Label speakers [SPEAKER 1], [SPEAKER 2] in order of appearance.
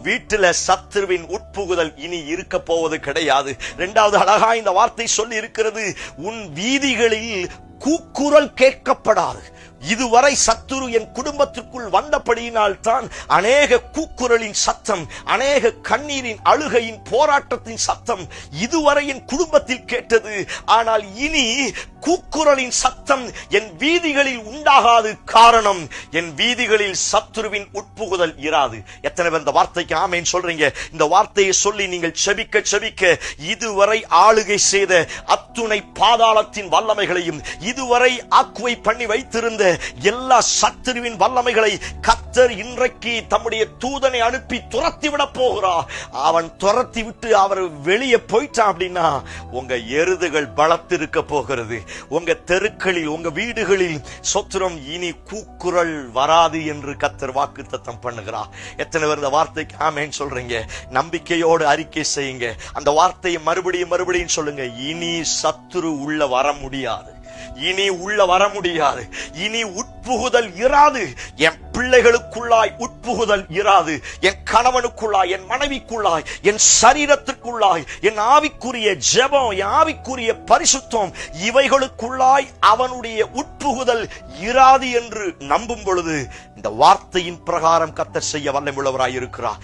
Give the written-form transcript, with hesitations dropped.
[SPEAKER 1] வீட்டுல சத்துருவின் உட்புகுதல் இனி இருக்க போவது கிடையாது. இரண்டாவது அழகா இந்த வார்த்தை சொல்லி இருக்கிறது, உன் வீதிகளில் கூக்குரல் கேட்கப்படாது. இதுவரை சத்துரு என் குடும்பத்திற்குள் வந்தபடியினால் தான் அநேக கூக்குரலின் சத்தம், அநேக கண்ணீரின் அழுகையின் போராட்டத்தின் சத்தம் இதுவரை என் குடும்பத்தில் கேட்டது. ஆனால் இனி கூக்குரலின் சத்தம் என் வீதிகளில் உண்டாகாது. காரணம், என் வீதிகளில் சத்துருவின் உட்புகுதல் இராது. எத்தனை பேர் இந்த வார்த்தைக்கு ஆமேன் சொல்றீங்க? இந்த வார்த்தையை சொல்லி நீங்கள் செபிக்க செபிக்க இதுவரை ஆளுகை செய்த அத்துணை பாதாளத்தின் வல்லமைகளையும், இதுவரை ஆக்குவை பண்ணி வைத்திருந்த எல்லா சத்துருவின் வல்லமைகளை கர்த்தர் இன்றைக்கு தம்முடைய தூதனை அனுப்பி துரத்தி விட போகிறார். அவன் துரத்தி விட்டு அவர் வெளியே போயிட்டான் அப்படின்னா உங்க எருதுகள் பலத்திருக்க போகிறது. உங்க தெருக்களில், உங்க வீடுகளில் சத்துரம் இனி கூக்குரல் வராது என்று கர்த்தர் வாக்குத்தத்தம் பண்ணுகிறார். எத்தனை பேர் இந்த வார்த்தைக்கு ஆமென் சொல்றீங்க? நம்பிக்கையோடு அறிக்கை செய்யுங்க. அந்த வார்த்தையை மறுபடியும் சொல்லுங்க. இனி சத்துரு உள்ள வர முடியாது. இனி உள்ள வர முடியாது. இனி உட்புகுதல் இராது. என் பிள்ளைகளுக்குள்ளாய் உட்புகுதல் இராது. என் கணவனுக்குள்ளாய், என் மனைவிக்குள்ளாய், என் சரீரத்திற்குள்ளாய், என் ஆவிக்குரிய ஜெபம், என் ஆவிக்குரிய பரிசுத்தம், இவைகளுக்குள்ளாய் அவனுடைய உட்புகுதல் இராது என்று நம்பும் பொழுது இந்த வார்த்தையின் பிரகாரம் கர்த்தர் செய்ய வல்லமையுள்ளவராய் இருக்கிறார்.